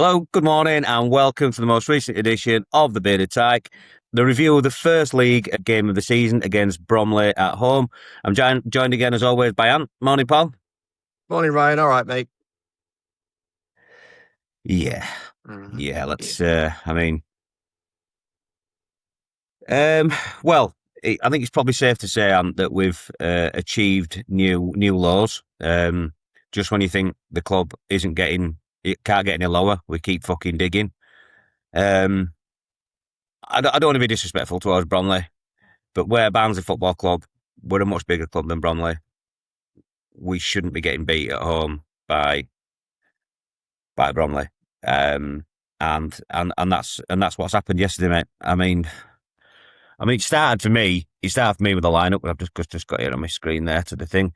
Hello, good morning, and welcome to the most recent edition of the Bearded Tyke, the review of the first league game of the season against Bromley at home. I'm joined again, as always, by Ant. Morning, Paul. Morning, Ryan. All right, mate. Yeah, Mhm. yeah. Yeah. Um, well, I think it's probably safe to say, Ant, that we've achieved new lows. Just when you think the club it can't get any lower, we keep fucking digging. Um, I don't want to be disrespectful towards Bromley. But we're Barnsley Football Club. We're a much bigger club than Bromley. We shouldn't be getting beat at home by Bromley. And that's what's happened yesterday, mate. It started for me. It started for me with the lineup. I've just got it on my screen there to the thing.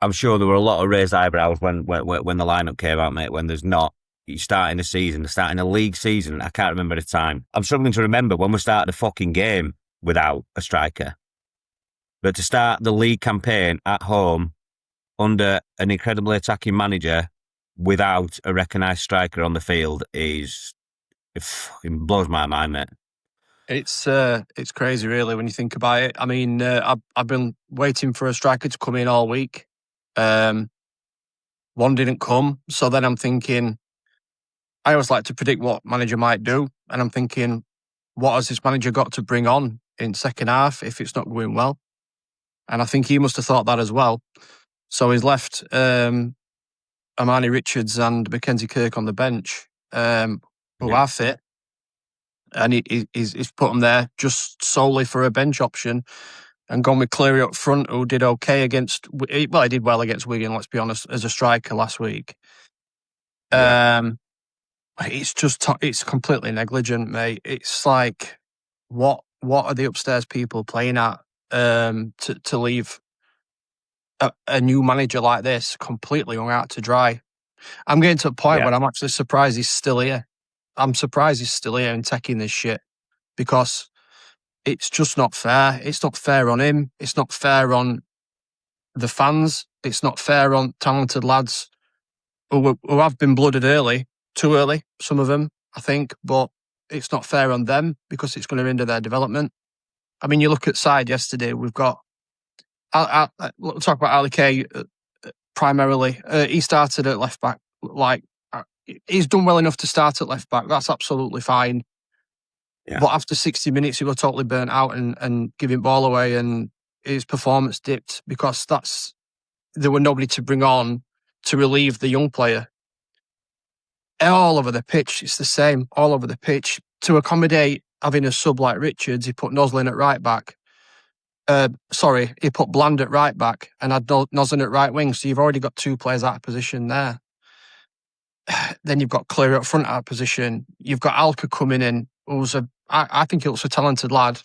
I'm sure there were a lot of raised eyebrows when the lineup came out, mate. When there's not, you starting a season, starting a league season. I can't remember the time. I'm struggling to remember when we started a fucking game without a striker. But to start the league campaign at home under an incredibly attacking manager without a recognised striker on the field it blows my mind, mate. It's crazy, really, when you think about it. I've been waiting for a striker to come in all week. One didn't come, so then I'm thinking. I always like to predict what manager might do, and I'm thinking, what has this manager got to bring on in second half if it's not going well? And I think he must have thought that as well. So he's left Armani Richards and Mackenzie Kirk on the bench, who Yeah. are fit. And he's put him there just solely for a bench option and gone with Cleary up front, who did okay he did well against Wigan, let's be honest, as a striker last week. Yeah. It's completely negligent, mate. It's like, what are the upstairs people playing at to leave a new manager like this completely hung out to dry? I'm getting to a point Yeah. where I'm actually surprised he's still here. I'm surprised he's still here and taking this shit because it's just not fair. It's not fair on him. It's not fair on the fans. It's not fair on talented lads who have been blooded too early, some of them, I think, but it's not fair on them because it's going to hinder their development. I mean, you look at side yesterday, we've got, we'll talk about Ali Kay primarily. He started at left back. He's done well enough to start at left back. That's absolutely fine. Yeah. But after 60 minutes, he was totally burnt out and giving ball away, and his performance dipped because there were nobody to bring on to relieve the young player. All over the pitch, it's the same. All over the pitch. To accommodate having a sub like Richards, he put Noslin at right back. He put Bland at right back and had Noslin at right wing. So you've already got two players out of position there. Then you've got Cleary up front out of position. You've got Alka coming in, who's I think he looks a talented lad.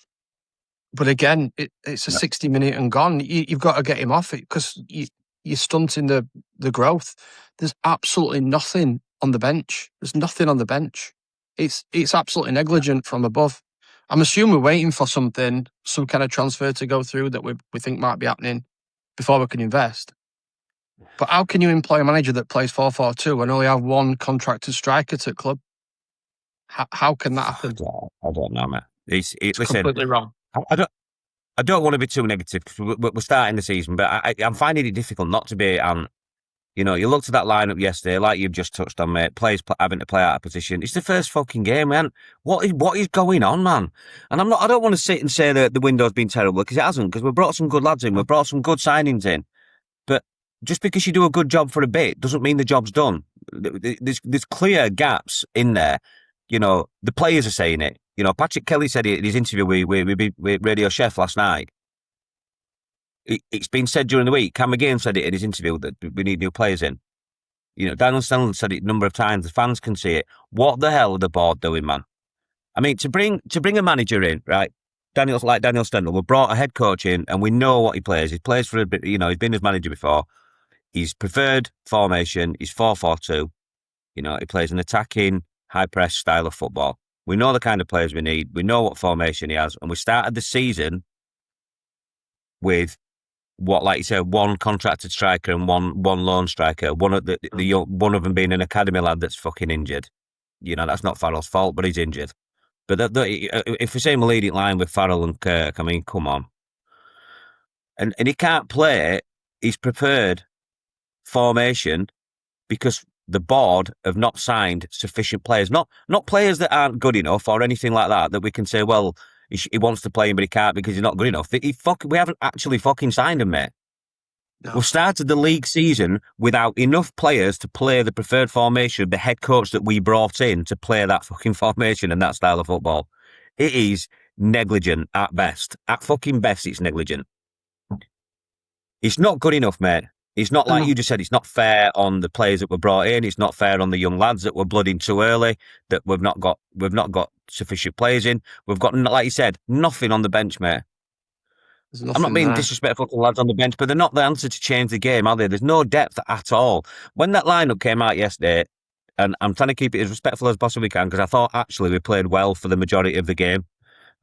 But again, it's a 60-minute and gone. You've got to get him off it because you're stunting the growth. There's absolutely nothing on the bench. There's nothing on the bench. It's absolutely negligent from above. I'm assuming we're waiting for some kind of transfer to go through that we think might be happening before we can invest. But how can you employ a manager that plays 4-4-2 and only have one contracted striker to club? How can that happen? I don't know, mate. It's Listen, completely wrong. I don't want to be too negative because we're starting the season, but I'm finding it difficult not to be. You looked at that lineup yesterday, like you've just touched on, mate. Players having to play out of position. It's the first fucking game, man. What is going on, man? And I don't want to sit and say that the window's been terrible because it hasn't. Because we've brought some good lads in, we've brought some good signings in. But just because you do a good job for a bit doesn't mean the job's done. There's clear gaps in there. The players are saying it. Patrick Kelly said it in his interview with Radio Chef last night. It's been said during the week. Cam McGinn said it in his interview that we need new players in. Daniel Stenland said it a number of times. The fans can see it. What the hell are the board doing, man? I mean, to bring a manager in, right? Daniel Stenland, we brought a head coach in, and we know what he plays. He plays for a bit. He's been his manager before. His preferred formation is 4-4-2. He plays an attacking, high press style of football. We know the kind of players we need. We know what formation he has, and we started the season with like you said, one contracted striker and one loan striker. One of one of them being an academy lad that's fucking injured. That's not Farrell's fault, but he's injured. But if we're saying we're leading line with Farrell and Kirk, I mean, come on. And he can't play his preferred formation because the board have not signed sufficient players. Not players that aren't good enough or anything like that. That we can say, well, he wants to play him, but he can't because he's not good enough. We haven't actually fucking signed him, mate. No. We've started the league season without enough players to play the preferred formation of the head coach that we brought in to play that fucking formation and that style of football. It is negligent at best. At fucking best, it's negligent. It's not good enough, mate. It's not like you just said. It's not fair on the players that were brought in. It's not fair on the young lads that were blooding too early. That we've not got sufficient players in. We've got, like you said, nothing on the bench, mate. I'm not being disrespectful to the lads on the bench, but they're not the answer to change the game, are they? There's no depth at all. When that lineup came out yesterday, and I'm trying to keep it as respectful as possibly can, because I thought actually we played well for the majority of the game,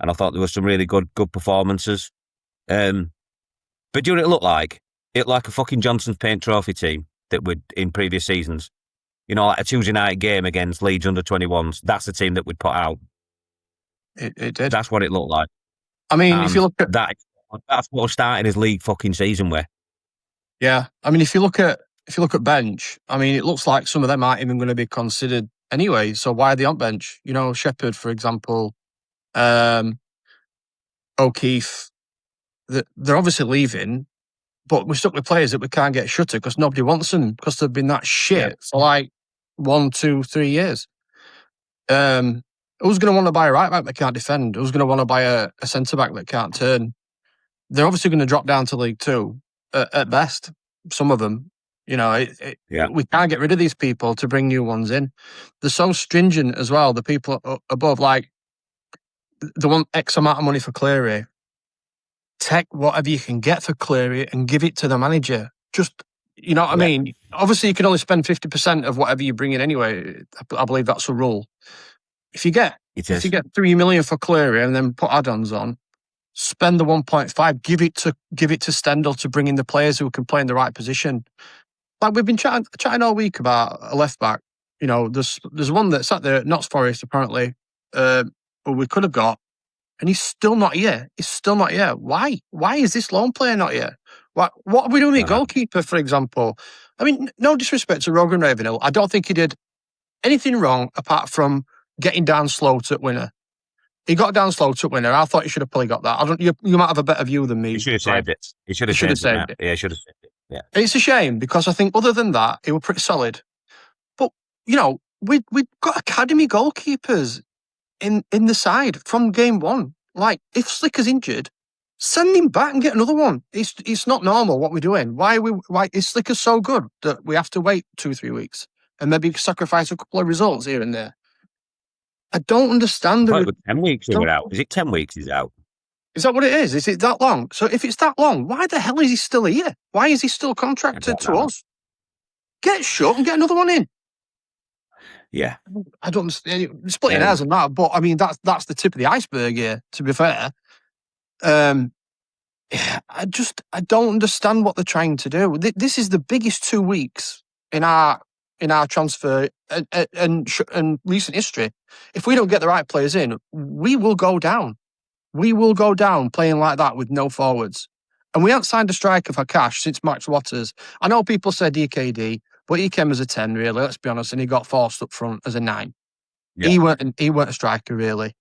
and I thought there were some really good performances. But do you know what it looked like? It looked like a fucking Johnson's Paint Trophy team that would in previous seasons. Like a Tuesday night game against Leeds under-21s. That's the team that we'd put out. It did. That's what it looked like. I mean, if you look at that's what we're starting his league fucking season with. Yeah, I mean, if you look at bench, I mean, it looks like some of them aren't even going to be considered anyway. So why are they on bench? Shepherd, for example, O'Keefe. They're obviously leaving, but we're stuck with players that we can't get shuttered because nobody wants them because they've been that shit for like 1, 2, 3 years. Who's going to want to buy a right back that can't defend? Who's going to want to buy a centre back that can't turn? They're obviously going to drop down to League Two at best. Some of them, we can't get rid of these people to bring new ones in. They're so stringent as well. The people above, like, they want X amount of money for Cleary. Take whatever you can get for Cleary and give it to the manager. Just, you know what I mean? Obviously, you can only spend 50% of whatever you bring in anyway. I believe that's a rule. If you get 3 million for Cleary and then put add-ons on, spend the 1.5. Give it to Stendhal to bring in the players who can play in the right position. Like we've been chatting all week about a left back. There's one that's sat there at Notts Forest apparently, but we could have got, and he's still not here. He's still not here. Why? Why is this lone player not here? What are we doing with goalkeeper, for example? I mean, no disrespect to Rogan Ravenhill. I don't think he did anything wrong apart from getting down slow to winner. He got down slow to winner. I thought he should have probably got that. You might have a better view than me. He should have saved it. He should have saved it. Yeah, he should have saved it. Yeah. It's a shame because I think other than that, he was pretty solid. But, we've got academy goalkeepers in the side from game one. Like, if Slicker's injured, send him back and get another one. It's not normal what we're doing. Why is Slicker so good that we have to wait 2-3 weeks and maybe sacrifice a couple of results here and there? I don't understand. 10 weeks he was out. Is it 10 weeks he's out? Is that what it is? Is it that long? So if it's that long, why the hell is he still here? Why is he still contracted to us? Get shut and get another one in. Yeah. I don't understand. Splitting hairs on that, but I mean, that's the tip of the iceberg here, to be fair. I don't understand what they're trying to do. This is the biggest 2 weeks in our transfer and recent history. If we don't get the right players in, we will go down. We will go down playing like that with no forwards. And we haven't signed a striker for cash since Max Watters. I know people say DKD, but he came as a 10, really, let's be honest, and he got forced up front as a 9. Yeah. He weren't a striker, really.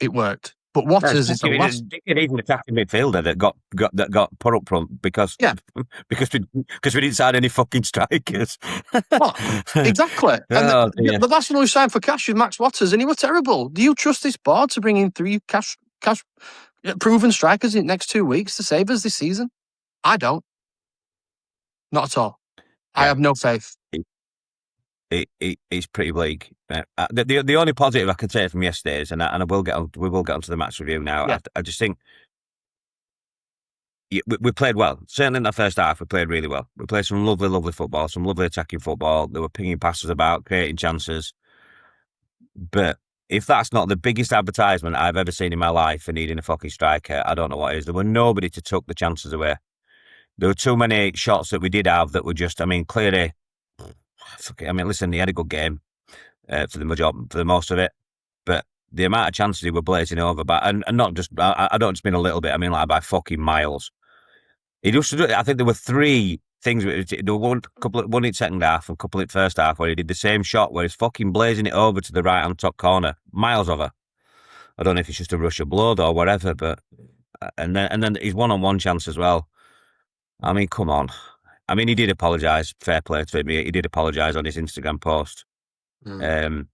It worked. But Watters is the last. He's an attacking midfielder that got put up front because we didn't sign any fucking strikers. Exactly. And the last one we signed for cash was Max Watters, and he was terrible. Do you trust this board to bring in 3 cash proven strikers in the next 2 weeks to save us this season? I don't. Not at all. Yeah. I have no faith. It's pretty bleak. The only positive I can say from yesterday is, and we will get onto the match review now. Yeah. I just think we played well. Certainly in the first half, we played really well. We played some lovely football, some lovely attacking football. They were pinging passes about, creating chances. But if that's not the biggest advertisement I've ever seen in my life for needing a fucking striker, I don't know what is. There were nobody to tuck the chances away. There were too many shots that we did have that were just, I mean, clearly, I mean, listen, he had a good game for the most of it, but the amount of chances he were blazing over, and not just, I don't just mean a little bit, I mean like by fucking miles. He just, I think there were three things. There were one in second half and a couple in first half where he did the same shot where he's fucking blazing it over to the right hand top corner, miles over. I don't know if it's just a rush of blood or whatever, but and then his one-on-one chance as well. I mean, come on. I mean, he did apologise. Fair play to him. He did apologise on his Instagram post. Um,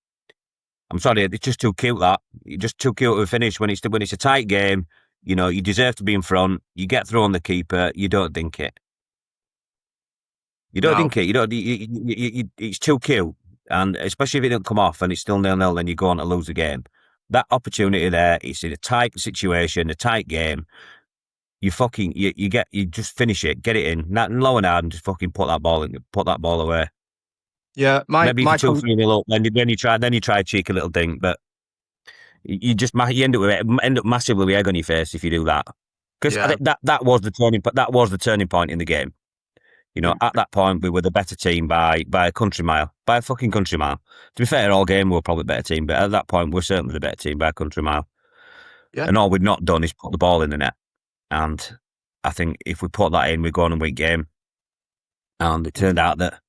I'm sorry, it's just too cute. That it's just too cute to finish when it's a tight game. You know, you deserve to be in front. You get through on the keeper. You don't dink it. You don't No. dink it. You don't. It's too cute, and especially if it don't come off and it's still 0-0, then you go on to lose the game. That opportunity there, it's in a tight situation, a tight game. You just finish it, get it in, not low and hard, and just fucking put that ball away. Yeah, Maybe if you're 2-3-0 up, then you try a cheeky little dink, but you end up massively with egg on your face if you do that. Because I think that was the turning point in the game. You know, at that point we were the better team by a country mile, by a fucking country mile. To be fair, all game we were probably a better team, but at that point we're certainly the better team by a country mile. Yeah. And all we'd not done is put the ball in the net. And I think if we put that in, we go on and win game. And it turned out that,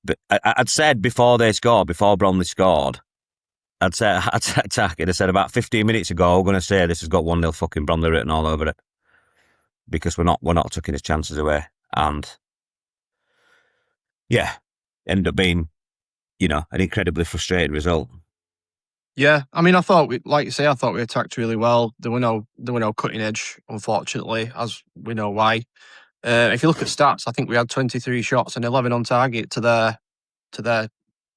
but I'd said before Bromley scored, I'd said about 15 minutes ago, we're going to say this has got 1-0 fucking Bromley written all over it because we're not taking his chances away. And yeah, ended up being, an incredibly frustrating result. Yeah, I mean, I thought we attacked really well. There were no cutting edge, unfortunately, as we know why. If you look at stats, I think we had 23 shots and 11 on target to their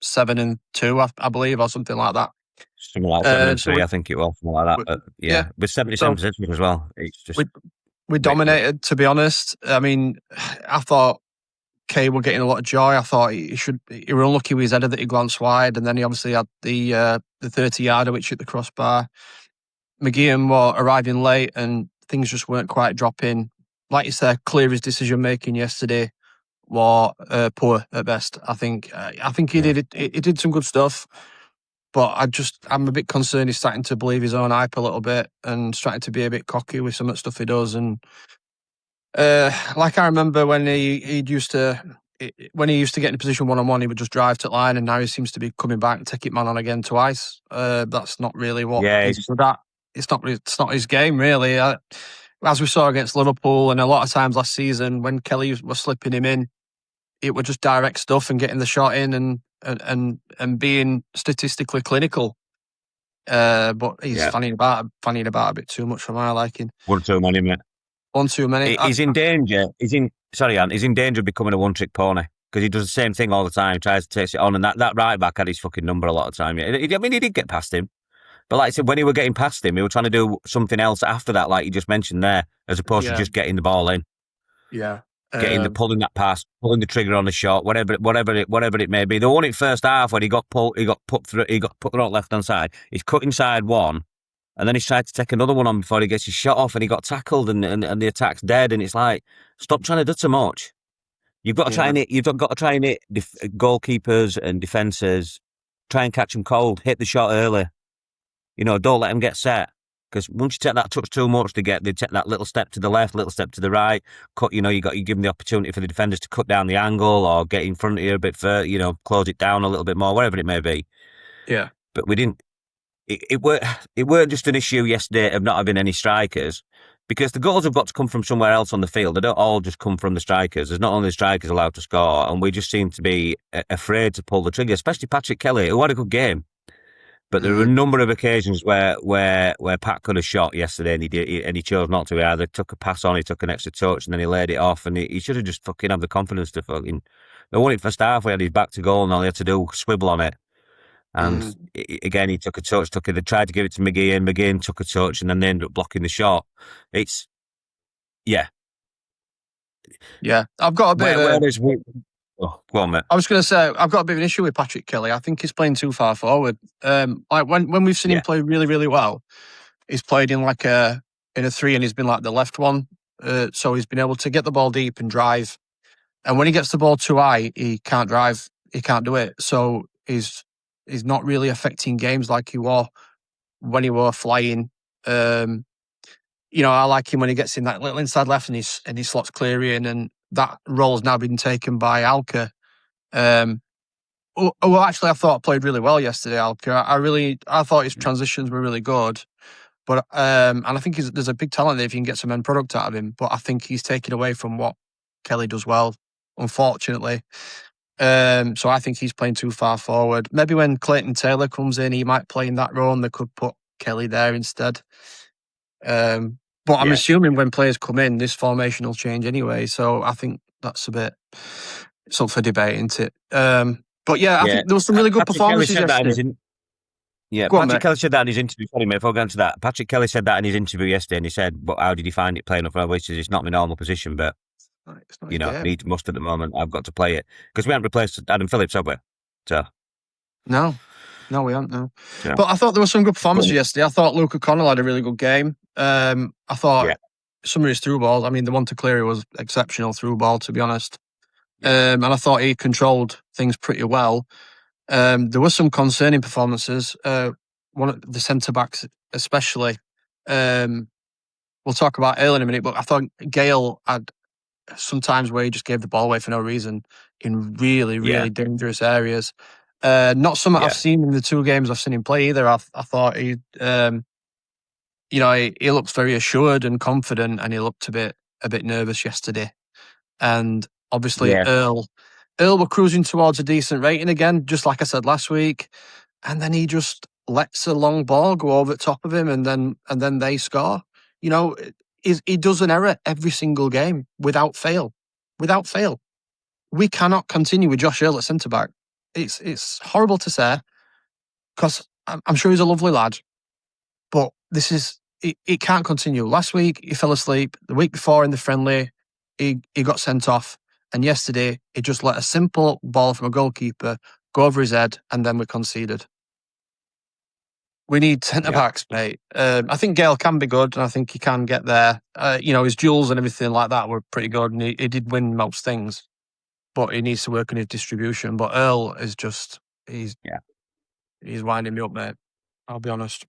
7 and 2, I believe, or something like that. Something like 7 and 3, I think it was, something like that. But yeah, with 77% as well. It's just we dominated. To be honest, I mean, I thought Kay were getting a lot of joy. I thought he were unlucky with his header that he glanced wide, and then he obviously had the 30-yarder which hit the crossbar. McGeehan were arriving late, and things just weren't quite dropping. Like you said, Cleary's decision making yesterday were poor at best. I think he did some good stuff, but I'm a bit concerned he's starting to believe his own hype a little bit and starting to be a bit cocky with some of the stuff he does. And like I remember when he used to get in a position 1-on-1, he would just drive to the line, and now he seems to be coming back and take it man on again twice. That's not really what he's good at. It's not his game, really. As we saw against Liverpool and a lot of times last season when Kelly was slipping him in, it was just direct stuff and getting the shot in and being statistically clinical. But he's fanning about a bit too much for my liking. One too many, mate. One too many. He's in danger. He's in danger of becoming a one-trick pony because he does the same thing all the time. Tries to take it on, and that right back had his fucking number a lot of time. I mean, he did get past him, but like I said, when he were getting past him, he were trying to do something else after that, like you just mentioned there, as opposed to just getting the ball in. Yeah, pulling that pass, pulling the trigger on the shot, whatever it may be. The one in first half when he got put on left hand side. He's cut inside one. And then he's tried to take another one on before he gets his shot off, and he got tackled, and the attack's dead. And it's like, stop trying to do too much. You've got to try and hit. You've got to try and hit goalkeepers and defences. Try and catch them cold. Hit the shot early. Don't let them get set. Because once you take that touch too much, they take that little step to the left, little step to the right. Cut. You give them the opportunity for the defenders to cut down the angle or get in front of you a bit further. Close it down a little bit more, whatever it may be. Yeah. But we didn't. It weren't just an issue yesterday of not having any strikers, because the goals have got to come from somewhere else on the field. They don't all just come from the strikers. There's not only the strikers allowed to score, and we just seem to be afraid to pull the trigger, especially Patrick Kelly, who had a good game. But there were a number of occasions where Pat could have shot yesterday, and he chose not to. He either took a pass on, he took an extra touch, and then he laid it off, and he should have just fucking had the confidence to fucking. The one in first half, we had his back to goal, and all he had to do was swivel on it. And again, he took a touch, they tried to give it to McGeehan took a touch, and then they ended up blocking the shot. It's, yeah. Yeah, I've got a bit go on, mate. I was going to say, I've got a bit of an issue with Patrick Kelly. I think he's playing too far forward. Like when we've seen him play really, really well, he's played in a 3 and he's been like the left one So he's been able to get the ball deep and drive. And when he gets the ball too high, he can't drive. He can't do it. So he's not really affecting games like he was when he were flying. I like him when he gets in that little inside left and he slots Cleary in, and that role has now been taken by Alka. Actually, I thought played really well yesterday, Alka. I thought his transitions were really good. But and I think there's a big talent there if you can get some end product out of him. But I think he's taken away from what Kelly does well, unfortunately. So I think he's playing too far forward. Maybe when Clayton Taylor comes in, he might play in that role, and they could put Kelly there instead. But I'm assuming when players come in, this formation will change anyway. So I think that's it's up for debate, isn't it? But I think there was some really good performances yesterday. Patrick Kelly said that in his interview. Sorry, mate, if I go into that. Patrick Kelly said that in his interview yesterday, and he said, "But how did he find it playing up front?" He says, "It's not my normal position, but must at the moment. I've got to play it because we haven't replaced Adam Phillips, have we?" So no, we haven't. No. But I thought there were some good performances yesterday. I thought Luke O'Connell had a really good game. I thought some of his through balls. I mean, the one to Cleary was exceptional through ball, to be honest. And I thought he controlled things pretty well. There were some concerning performances. One of the centre backs, especially. We'll talk about Earl in a minute, but I thought Gale had sometimes where he just gave the ball away for no reason in really, really dangerous areas. Not something I've seen in the 2 games I've seen him play either. I thought he looked very assured and confident, and he looked a bit nervous yesterday. And obviously Earl were cruising towards a decent rating again, just like I said last week. And then he just lets a long ball go over the top of him, and then they score. He does an error every single game without fail. Without fail. We cannot continue with Josh Earl at centre back. It's horrible to say, because I'm sure he's a lovely lad, but it can't continue. Last week he fell asleep. The week before in the friendly, he got sent off. And yesterday, he just let a simple ball from a goalkeeper go over his head, and then we conceded. We need centre-backs, mate. I think Gale can be good, and I think he can get there. His duels and everything like that were pretty good, and he did win most things. But he needs to work on his distribution. But Earl is just, he's winding me up, mate. I'll be honest.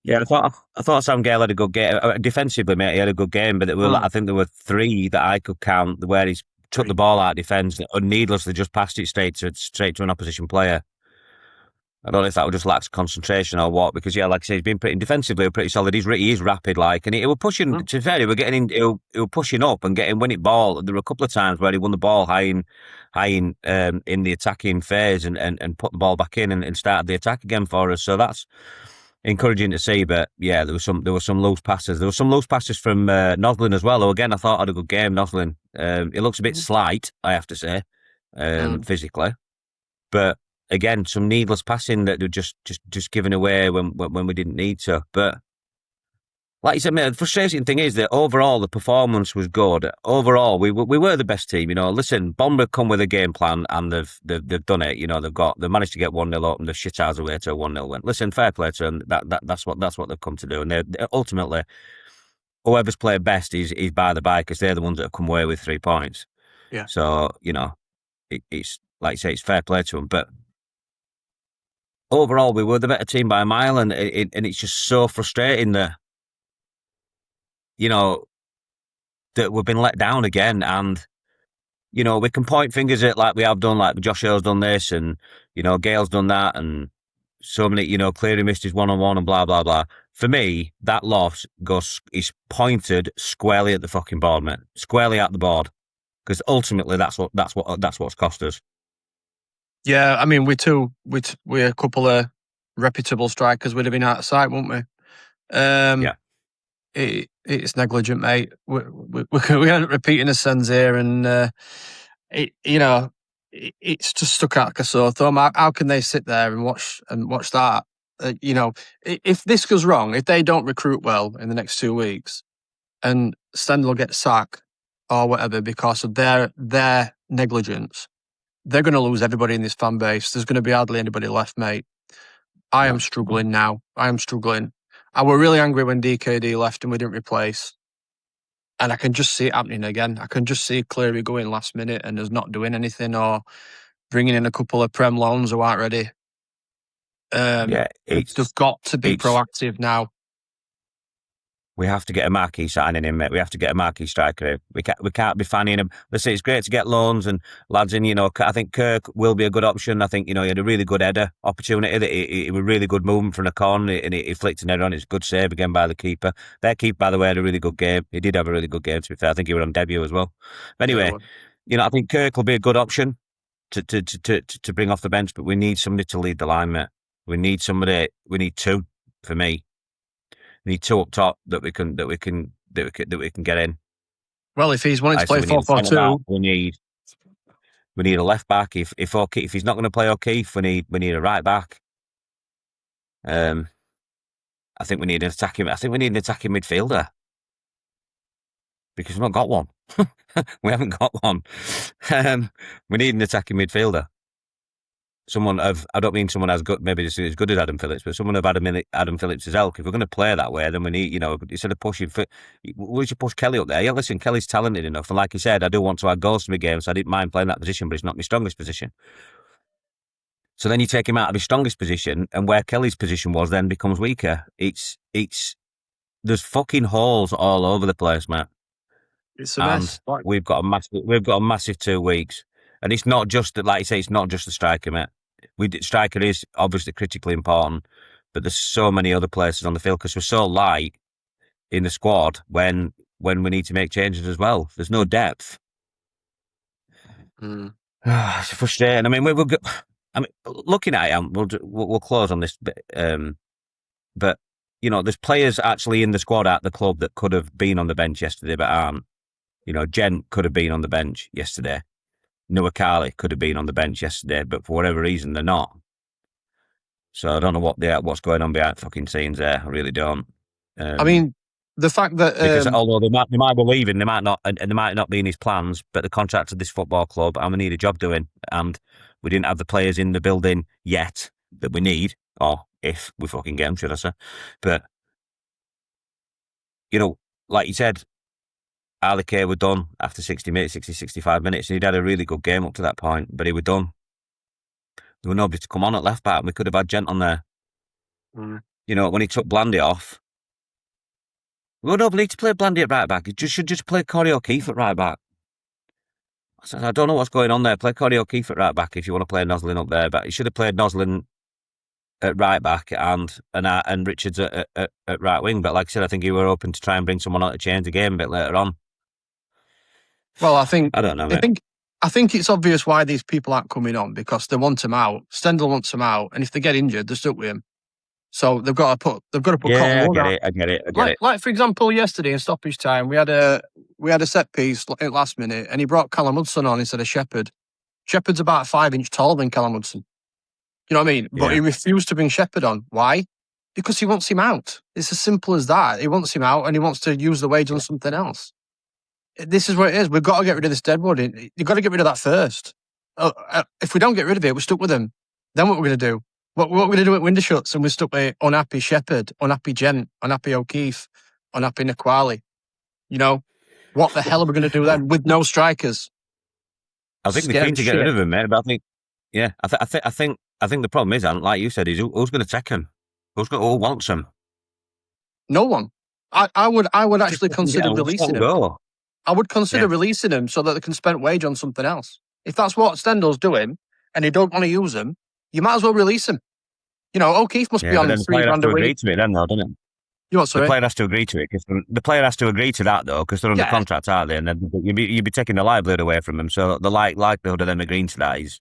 Yeah, I thought Sam Gale had a good game. Defensively, mate, he had a good game, but I think there were 3 that I could count where he's took the ball out of defence and needlessly just passed it straight to an opposition player. I don't know if that would just lack concentration or what, because like I say, he's been defensively pretty solid. He is rapid, and he was pushing. To be fair, he was pushing up and getting winning ball. There were a couple of times where he won the ball high in the attacking phase and put the ball back in and started the attack again for us. So that's encouraging to see. But there were some loose passes. There were some loose passes from Noslin as well. Who again I thought had a good game. Noslin, he looks a bit slight, I have to say, physically, but again, some needless passing that were just given away when we didn't need to. But like you said, mate, the frustrating thing is that overall the performance was good. Overall, we were the best team. Listen, Bromley come with a game plan and they've done it. They've managed to get 1-0 up and they've shit ours away to a 1-0 win. Listen, fair play to them. That's what they've come to do. And they ultimately, whoever's played best is by the by, because they're the ones that have come away with 3 points. Yeah. So it's like you say, it's fair play to them, but. Overall, we were the better team by a mile, and it's just so frustrating that, that we've been let down again. And, we can point fingers at like we have done, like Josh Earl's done this, and, Gale's done that, and so many, Cleary missed his one-on-one and blah, blah, blah. For me, that loss is pointed squarely at the fucking board, mate. Squarely at the board. Because ultimately, that's what's cost us. Yeah, I mean, we're a couple of reputable strikers. We'd have been out of sight, wouldn't we? It's negligent, mate. We end up repeating the sins here, and it's just stuck out like a sore thumb. How can they sit there and watch that? If this goes wrong, if they don't recruit well in the next 2 weeks, and Stendhal gets sacked or whatever because of their negligence, they're going to lose everybody in this fan base. There's going to be hardly anybody left, mate. I am struggling now. I am struggling. I were really angry when DKD left and we didn't replace. And I can just see it happening again. I can just see Cleary going last minute and us not doing anything, or bringing in a couple of Prem loans who aren't ready. Yeah, They've got to be it's proactive now. we have to get a marquee signing in, mate. We have to get a marquee striker in. We can't be fanning him. Listen, it's great to get loans and lads in. I think Kirk will be a good option. I think he had a really good header opportunity. That he was really good movement from the corner, and he flicked an header on. It's a good save again by the keeper. Their keeper, by the way, had a really good game. He did have a really good game. To be fair, I think he was on debut as well. But Yeah, anyway, well, I think Kirk will be a good option to bring off the bench. But we need somebody to lead the line, mate. We need somebody. We need two for me. We need two up top that we can get in. well, if he's wanting to I play said we need a centre back. 4-4-2, We need a left back. If he's not going to play O'Keefe, we need a right back. I think we need an attacking. I think we need an attacking midfielder because we've not got one. We haven't got one. We need an attacking midfielder. I don't mean someone as good, maybe as good as Adam Phillips, but someone of Adam Phillips' ilk. If we're going to play that way, then we need, instead of pushing, we should push Kelly up there. Yeah, listen, Kelly's talented enough. And like you said, I do want to add goals to my game, so I didn't mind playing that position, but it's not my strongest position. So then you take him out of his strongest position, and where Kelly's position was then becomes weaker. There's fucking holes all over the place, Matt. it's a mess. We've got a massive 2 weeks. And it's not just that, like you say, it's not just the striker, mate. Striker is obviously critically important, but there's so many other places on the field because we're so light in the squad when we need to make changes as well. There's no depth. It's frustrating. I mean, looking at it, we'll close on this bit. But there's players actually in the squad at the club that could have been on the bench yesterday, but aren't. Gent could have been on the bench yesterday. Noah Carley could have been on the bench yesterday, but for whatever reason, they're not. So I don't know what's going on behind fucking scenes there. I really don't. I mean, the fact that because although they might be leaving, they might not be in his plans. But the contract of this football club, I'm gonna need a job doing, and we didn't have the players in the building yet that we need, or if we fucking get them, should I say? But like you said, Ali Kay were done after 60 minutes, 65 minutes, and he'd had a really good game up to that point, but he were done. There were nobody to come on at left back, and we could have had Gent on there. When he took Blandy off, we don't need to play Blandy at right back. He should just play Corey O'Keefe at right back. I don't know what's going on there. Play Corey O'Keefe at right back if you want to play Noslin up there, but he should have played Noslin at right back and Richards at right wing. But like I said, I think he were open to try and bring someone on to change the game a bit later on. Well, I don't know, mate. I think it's obvious why these people aren't coming on, because they want him out. Stendhal wants him out, and if they get injured, they're stuck with him. So they've got to put Yeah, Cotton Wood out. I get it. Like for example, yesterday in stoppage time, we had a set piece at last minute, and he brought Callum Hudson on instead of Shepherd. Shepherd's about 5 inch taller than Callum Hudson. You know what I mean? But he refused to bring Shepherd on. Why? Because he wants him out. It's as simple as that. He wants him out, and he wants to use the wage on something else. This is what it is. We've got to get rid of this deadwood. You've got to get rid of that first. If we don't get rid of it, we're stuck with him. Then what we're going to do? What we're going to do at Windershuts, and we're stuck with unhappy Shepherd, unhappy Gent, unhappy O'Keefe, unhappy Naquali. What the hell are we going to do then with no strikers? I think they're keen to get rid of him, mate. But I think, I think the problem is, like you said, is who's going to take him? Who wants him? No one. I would actually consider releasing him. I would consider releasing him so that they can spend wage on something else. If that's what Stendhal's doing and they don't want to use him, you might as well release him. O'Keefe must be on $3 grand a week. Agree to it then, though, doesn't it? The player has to agree to it. The player has to agree to that, though, because they're under contract, aren't they? And then you'd be taking the livelihood away from them. So the likelihood of them agreeing to that is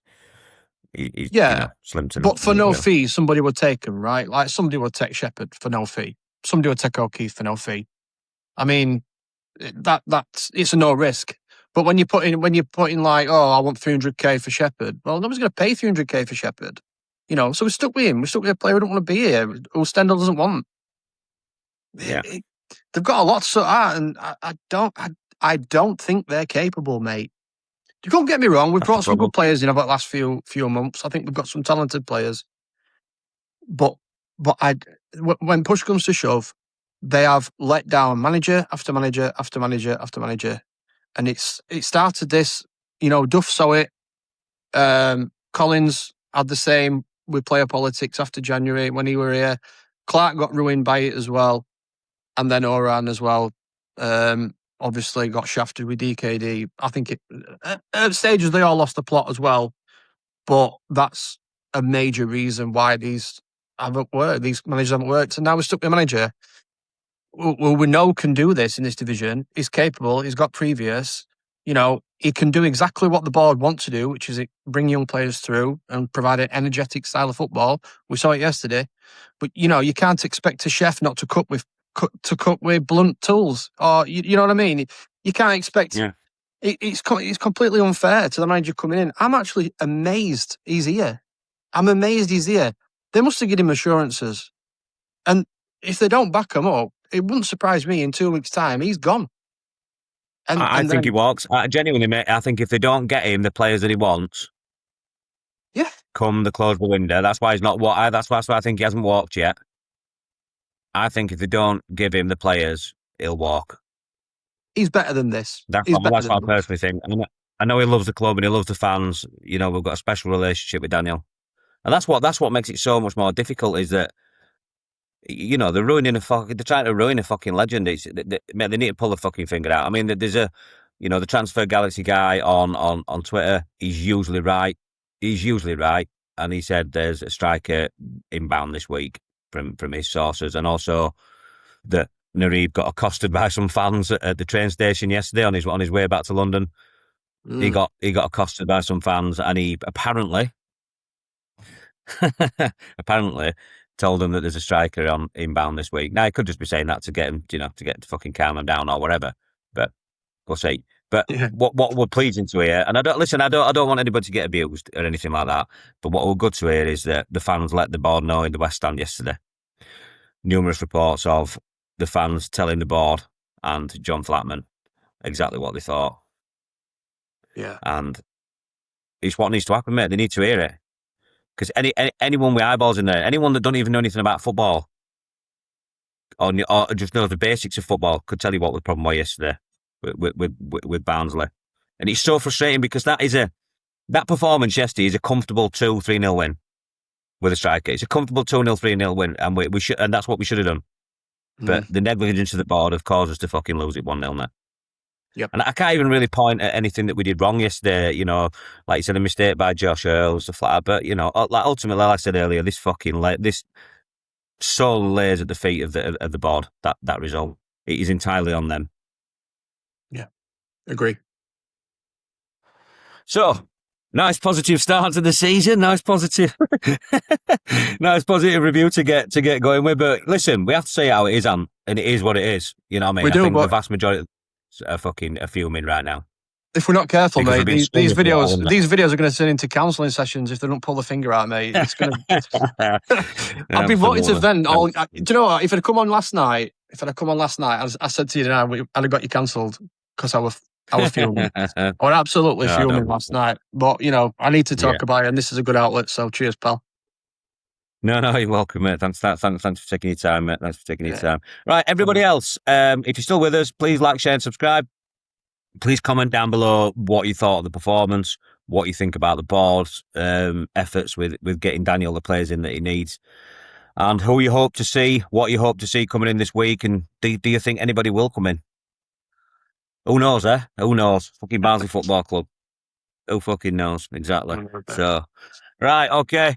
slim to but for no fee, somebody would take him, right? Like somebody would take Shepherd for no fee. Somebody would take O'Keefe for no fee. I mean, it's a no risk. But when you're putting like, I want 300k for Shepherd, well, nobody's going to pay 300k for Shepherd. So we're stuck with him. We're stuck with a player who don't want to be here, who Stendhal doesn't want. Yeah, they've got a lot to sort out, and I don't think they're capable, mate. You can't get me wrong. We've brought some good players in over the last few months. I think we've got some talented players. But when push comes to shove, they have let down manager after manager after manager after manager, and it started this. Duff saw it. Collins had the same with player politics after January when he were here. Clark got ruined by it as well, and then Oran as well. Obviously got shafted with DKD. I think at stages they all lost the plot as well, but that's a major reason why these haven't worked. These managers haven't worked, and now we're stuck with a manager who we know can do this in this division. He's capable. He's got previous. He can do exactly what the board want to do, which is bring young players through and provide an energetic style of football. We saw it yesterday, but you can't expect a chef not to cook with blunt tools, or you know what I mean. You can't expect. Yeah. It's completely unfair to the manager coming in. I'm actually amazed he's here. I'm amazed he's here. They must have given him assurances, and if they don't back him up, it wouldn't surprise me in 2 weeks' time he's gone. I think he walks. Genuinely, mate, I think if they don't get him the players that he wants, yeah, come the close the window. That's why he's not. That's why I think he hasn't walked yet. I think if they don't give him the players, he'll walk. he's better than this. That's what I personally think. I know he loves the club and he loves the fans. We've got a special relationship with Daniel, and that's what makes it so much more difficult. Is that they're ruining they're trying to ruin a fucking legend. They need to pull the fucking finger out. I mean, there's the Transfer Galaxy guy on Twitter. He's usually right. And he said there's a striker inbound this week from his sources, and also that Narib got accosted by some fans at the train station yesterday on his way back to London. He got accosted by some fans, and he apparently told them that there's a striker on inbound this week. Now, he could just be saying that to get him, to get to fucking calm him down or whatever. But we'll see. But what we're pleasing to hear, and I don't want anybody to get abused or anything like that. But what we're good to hear is that the fans let the board know in the West Stand yesterday. Numerous reports of the fans telling the board and John Flatman exactly what they thought. Yeah. And it's what needs to happen, mate. They need to hear it. Because anyone with eyeballs in there, anyone that don't even know anything about football, or just knows the basics of football, could tell you what the problem was yesterday with Barnsley. And it's so frustrating because that performance yesterday is a comfortable 2-3-0 win with a striker. It's a comfortable 2-0, 3-0 win, and and that's what we should have done. But the negligence of the board have caused us to fucking lose it 1-0 now. Yep. And I can't even really point at anything that we did wrong yesterday, like you said, a mistake by Josh Earl, stuff like that. But, ultimately, like I said earlier, this fucking this solely lays at the feet of the board, that result. It is entirely on them. Yeah, agree. So, nice positive start to the season. Nice positive review to get going with. But listen, we have to say how it is, and it is what it is. You know what I mean? We do, I think but the vast majority are fucking fuming right now. If we're not careful, Because mate, these videos are going to turn into counselling sessions if they don't pull the finger out, mate. It's going to. I've been wanting to vent. Do you know what? If I'd come on last night, I said to you, I'd have got you cancelled because I was fuming. I was absolutely fuming last night. But I need to talk about it, and this is a good outlet. So cheers, pal. No, you're welcome, mate. Thanks for taking your time, mate. Thanks for taking your time. Right, everybody else, if you're still with us, please like, share, and subscribe. Please comment down below what you thought of the performance, what you think about the board's efforts with getting Daniel the players in that he needs, and who you hope to see, what you hope to see coming in this week, and do you think anybody will come in? Who knows, eh? Who knows? Fucking Barnsley Football Club. Who fucking knows? Exactly. So, right, okay.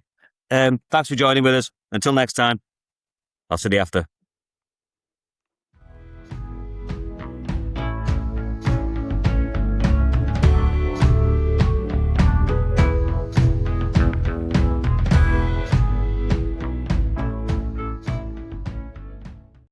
Thanks for joining with us. Until next time, I'll see you after.